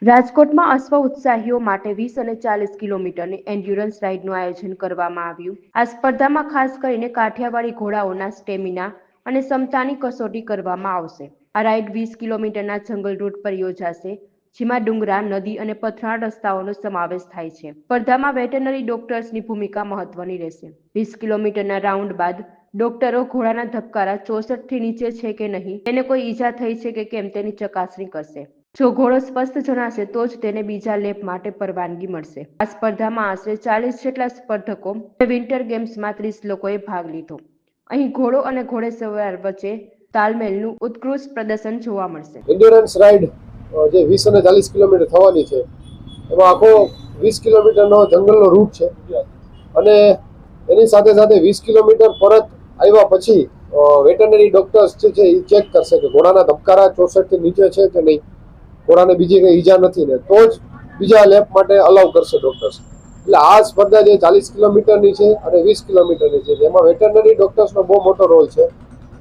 રાજકોટમાં અશ્વ ઉત્સાહીઓ માટે 20 અને 40 કિલોમીટરની એન્ડ્યુરન્સ રાઇડનું આયોજન કરવામાં આવ્યું। આ સ્પર્ધામાં ખાસ કરીને કાઠિયાવાડી ઘોડાઓના સ્ટેમિના અને ક્ષમતાની કસોટી કરવામાં આવશે। આ રાઇડ 20 કિલોમીટરના જંગલ રૂટ પર યોજાશે, જેમાં ડુંગરા, નદી અને પથરાળ રસ્તાઓનો સમાવેશ થાય છે। સ્પર્ધામાં વેટરનરી ડોક્ટર્સની ભૂમિકા મહત્વની રહેશે। 20 કિલોમીટરના રાઉન્ડ બાદ ડોક્ટરો ઘોડાના ધબકારા 64 થી નીચે છે કે નહીં, તેને કોઈ ઈજા થઈ છે કે કેમ તેની ચકાસણી કરશે। જો ઘોડો સ્પષ્ટ જણાશે તો જ તેને બીજા લેપ માટે પરવાનગી મળશે। આ સ્પર્ધામાં આશરે 40 જેટલા સ્પર્ધકો અને વિન્ટર ગેમ્સમાં 30 લોકોએ ભાગ લીધો। અહીં ઘોડો અને ઘોડેસવાર વચ્ચે તાલમેલનું ઉત્કૃષ્ટ પ્રદર્શન જોવા મળશે। એન્ડ્યોરન્સ રાઇડ જે 20 અને 40 કિલોમીટર થવાની છે, એમાં આખો 20 કિલોમીટરનો જંગલનો રૂટ છે અને એની સાથે સાથે 20 કિલોમીટર પરત આવ્યા પછી વેટરનરી ડોક્ટર્સ જે છે એ ચેક કરશે કે ઘોડાના ધબકારા 64 થી નીચે છે કે નહીં, ઘોડાને બીજી કઈ ઈજા નથી ને, તો જ બીજા લેપ માટે અલાઉ કરશે ડોક્ટર્સ। એટલે આ સ્પર્ધા જે 40 કિલોમીટરની છે અને 20 કિલોમીટરની છે, જેમાં વેટરનરી ડોક્ટર્સનો બહુ મોટો રોલ છે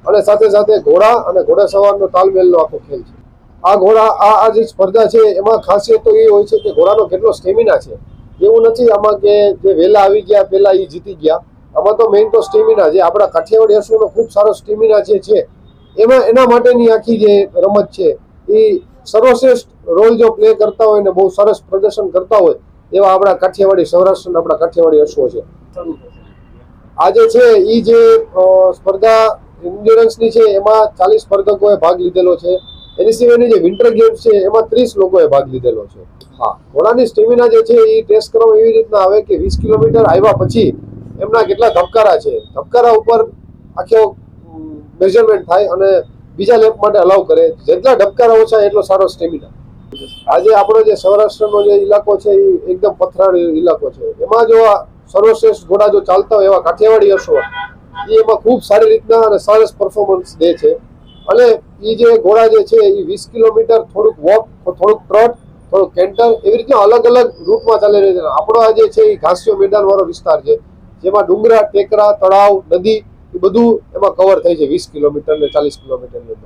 અને સાથે સાથે ઘોડા અને ઘોડેસવારનો તાલમેલનો આખો ખેલ છે। આ જે સ્પર્ધા છે એમાં ખાસિયત તો એ હોય છે કે ઘોડાનો કેટલો સ્ટેમિના છે। એવું નથી આમાં કે જે વહેલા આવી ગયા પહેલા એ જીતી ગયા, આમાં તો મેઇન તો સ્ટેમિના, જે આપણા કાઠિયાવાડી અશ્વનો ખૂબ સારો સ્ટેમિના જે છે એના માટેની આખી જે રમત છે એ સર્વશ્રેષ્ઠ રોલ જો પ્લે કરતા હોય ને બહુ સરસ પ્રદર્શન કરતા હોય એવા આપણા કાઠિયાવાડી સૌરાષ્ટ્રના આપણા કાઠિયાવાડી અશ્વો છે। આજે છે એ જે સ્પર્ધા એન્ડ્યોરન્સની છે એમાં 40 સ્પર્ધકોએ ભાગ લીધેલો છે। એની સિવાયની જે વિન્ટર ગેમ્સ છે એમાં 30 લોકોએ ભાગ લીધેલો છે। હા, ઘોડાની સ્ટેમિના જે છે એ ટેસ્ટ કરવામાં એવી રીતના આવે કે 20 કિલોમીટર આવ્યા પછી એમના કેટલા ધબકારા છે, ધબકારા ઉપર આખો મેઝરમેન્ટ થાય અને બીજા લેપ માટે અલાઉ કરે। જેટલા ધબકારા ઓછા એટલો સારો સ્ટેમિના। આજે આપણો જે સૌરાષ્ટ્રનો જે ઇલાકો છે એ એકદમ પથરાળ ઇલાકો છે, એમાં જો આ સર્વશ્રેષ્ઠ ઘોડા જો ચાલતા હોય એવા કાઠિયાવાડી અશ્વ એમાં ખૂબ સારી રીતના અને સરસ પરફોર્મન્સ દે છે। અને એ જે ઘોડા જે છે એ 20 કિલોમીટર થોડુંક વોક, થોડુંક ટ્રોટ, થોડુંક કેન્ટર, એવી રીતના અલગ અલગ રૂટમાં ચાલી રહી છે। આપણો આ જે છે એ ઘાસિયો મેદાન વાળો વિસ્તાર છે, જેમાં ડુંગરા, ટેકરા, તળાવ, નદી એ બધું એમાં કવર થાય છે 20 કિલોમીટર ને 40 કિલોમીટરની અંદર।